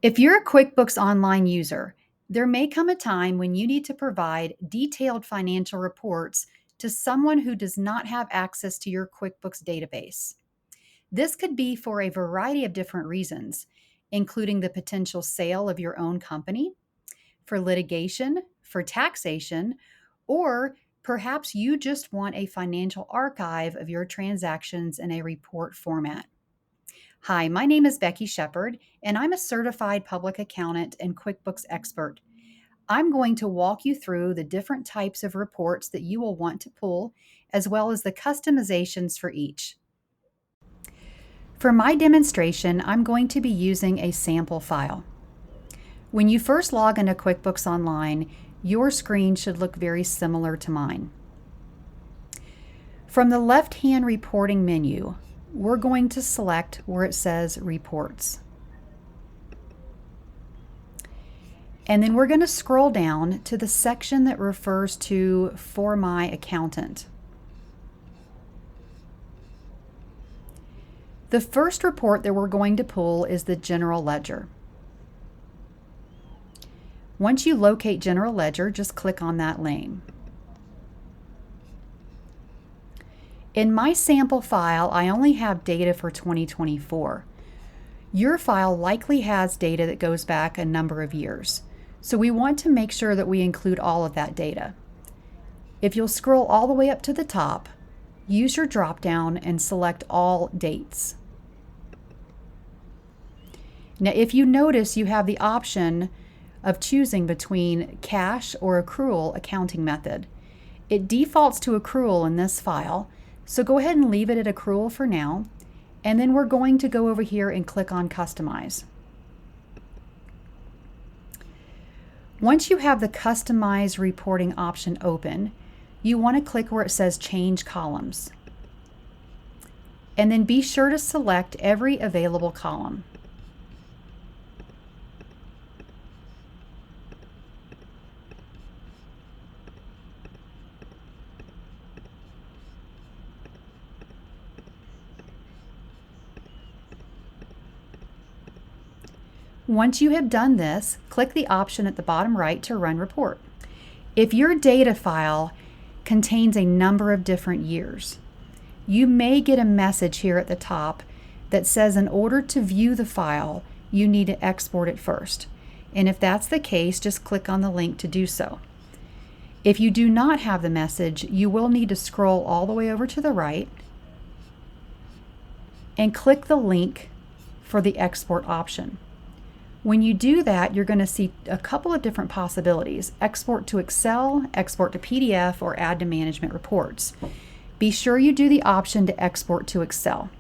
If you're a QuickBooks Online user, there may come a time when you need to provide detailed financial reports to someone who does not have access to your QuickBooks database. This could be for a variety of different reasons, including the potential sale of your own company, for litigation, for taxation, or perhaps you just want a financial archive of your transactions in a report format. Hi, my name is Becky Shepard, and I'm a certified public accountant and QuickBooks expert. I'm going to walk you through the different types of reports that you will want to pull, as well as the customizations for each. For my demonstration, I'm going to be using a sample file. When you first log into QuickBooks Online, your screen should look very similar to mine. From the left-hand reporting menu, we're going to select where it says Reports. And then we're going to scroll down to the section that refers to For My Accountant. The first report that we're going to pull is the General Ledger. Once you locate General Ledger, just click on that lane. In my sample file, I only have data for 2024. Your file likely has data that goes back a number of years, so we want to make sure that we include all of that data. If you'll scroll all the way up to the top, use your drop-down and select All Dates. Now, if you notice, you have the option of choosing between cash or accrual accounting method. It defaults to accrual in this file, so go ahead and leave it at accrual for now, and then we're going to go over here and click on Customize. Once you have the Customize reporting option open, you want to click where it says Change Columns. And then be sure to select every available column. Once you have done this, click the option at the bottom right to Run Report. If your data file contains a number of different years, you may get a message here at the top that says in order to view the file, you need to export it first. And if that's the case, just click on the link to do so. If you do not have the message, you will need to scroll all the way over to the right and click the link for the export option. When you do that, you're going to see a couple of different possibilities: export to Excel, export to PDF, or add to management reports. Be sure you do the option to export to Excel.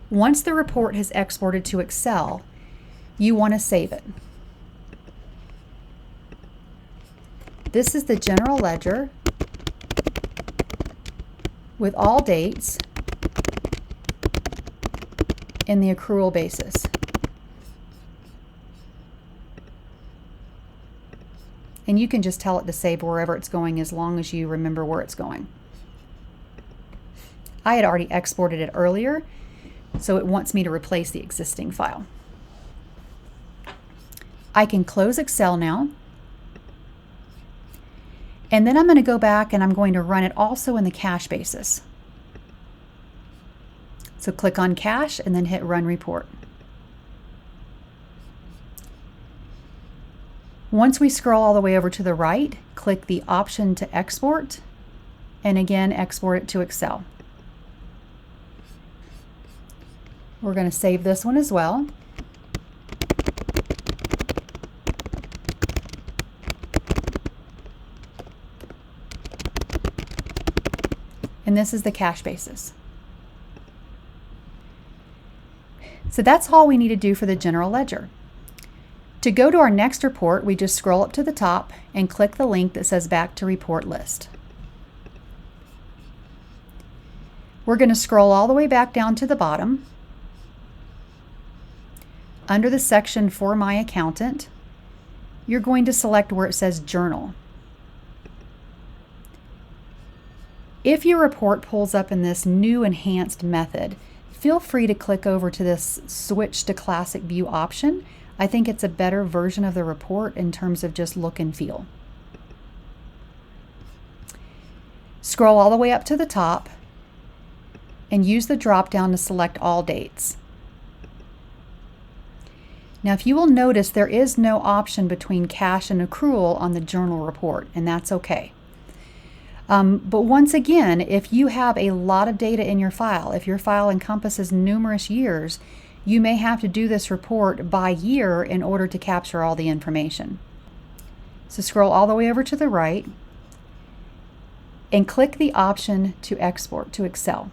Once the report has exported to Excel, you want to save it. This is the General Ledger with all dates in the accrual basis. And you can just tell it to save wherever it's going as long as you remember where it's going. I had already exported it earlier, so it wants me to replace the existing file. I can close Excel now. And then I'm going to go back and I'm going to run it also in the cash basis. So click on Cash and then hit Run Report. Once we scroll all the way over to the right, click the option to export, and again export it to Excel. We're going to save this one as well. And this is the cash basis. So that's all we need to do for the General Ledger. To go to our next report, we just scroll up to the top and click the link that says Back to Report List. We're going to scroll all the way back down to the bottom. Under the section For My Accountant, you're going to select where it says Journal. If your report pulls up in this new enhanced method, feel free to click over to this Switch to Classic View option. I think it's a better version of the report in terms of just look and feel. Scroll all the way up to the top and use the drop down to select all dates. Now, if you will notice, there is no option between cash and accrual on the journal report, and that's okay. But once again, if you have a lot of data in your file, if your file encompasses numerous years, you may have to do this report by year in order to capture all the information. So scroll all the way over to the right and click the option to export to Excel.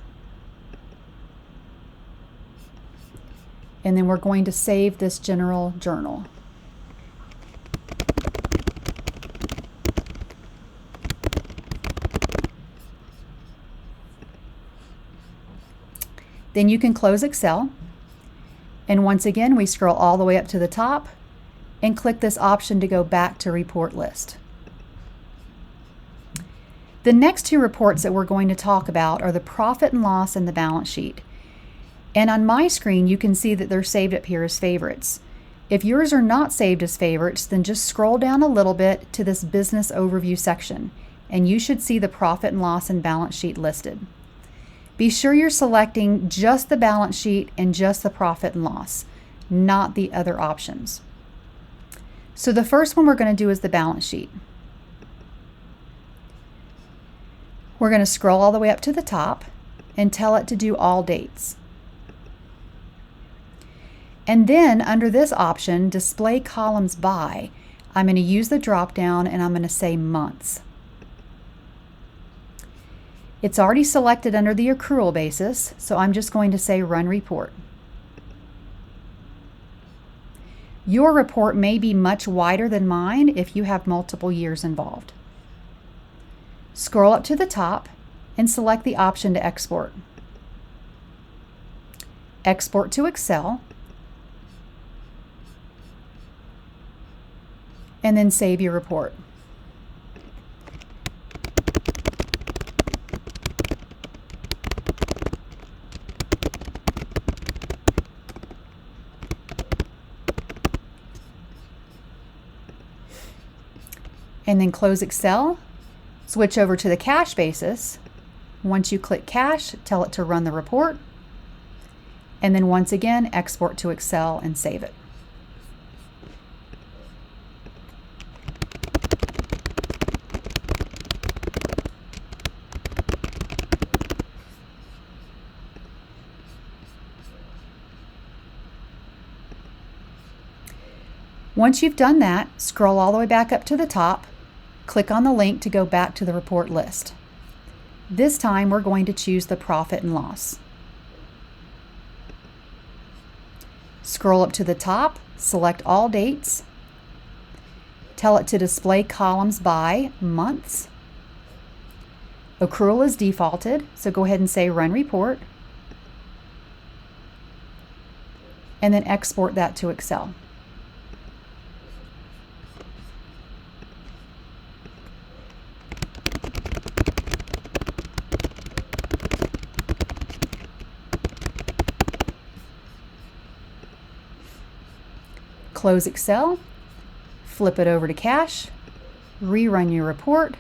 And then we're going to save this general journal. Then you can close Excel. And once again, we scroll all the way up to the top and click this option to go back to Report List. The next two reports that we're going to talk about are the profit and loss and the balance sheet. And on my screen, you can see that they're saved up here as favorites. If yours are not saved as favorites, then just scroll down a little bit to this business overview section, and you should see the profit and loss and balance sheet listed. Be sure you're selecting just the balance sheet and just the profit and loss, not the other options. So the first one we're going to do is the balance sheet. We're going to scroll all the way up to the top and tell it to do all dates. And then under this option, display columns by, I'm going to use the drop down and I'm going to say months. It's already selected under the accrual basis, so I'm just going to say run report. Your report may be much wider than mine if you have multiple years involved. Scroll up to the top and select the option to export. Export to Excel. And then save your report. And then close Excel, switch over to the cash basis. Once you click cash, tell it to run the report. And then once again, export to Excel and save it. Once you've done that, scroll all the way back up to the top, click on the link to go back to the report list. This time we're going to choose the profit and loss. Scroll up to the top, select all dates, tell it to display columns by months. Accrual is defaulted, so go ahead and say run report, and then export that to Excel. Close Excel, flip it over to cash, rerun your report,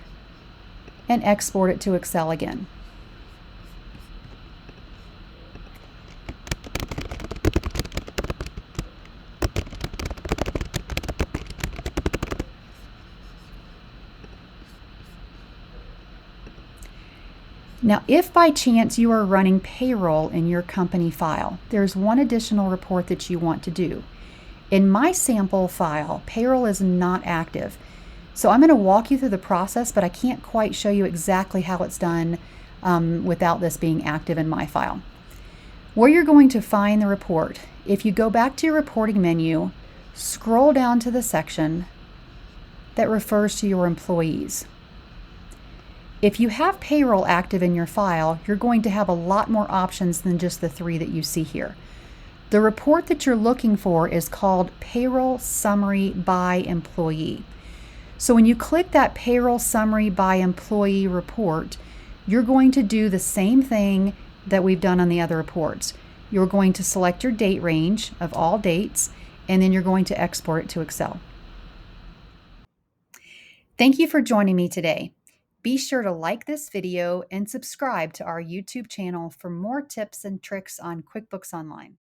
and export it to Excel again. Now, if by chance you are running payroll in your company file, there's one additional report that you want to do. In my sample file, payroll is not active. So I'm going to walk you through the process, but I can't quite show you exactly how it's done without this being active in my file. Where you're going to find the report, if you go back to your reporting menu, scroll down to the section that refers to your employees. If you have payroll active in your file, you're going to have a lot more options than just the 3 that you see here. The report that you're looking for is called Payroll Summary by Employee. So when you click that Payroll Summary by Employee report, you're going to do the same thing that we've done on the other reports. You're going to select your date range of all dates, and then you're going to export it to Excel. Thank you for joining me today. Be sure to like this video and subscribe to our YouTube channel for more tips and tricks on QuickBooks Online.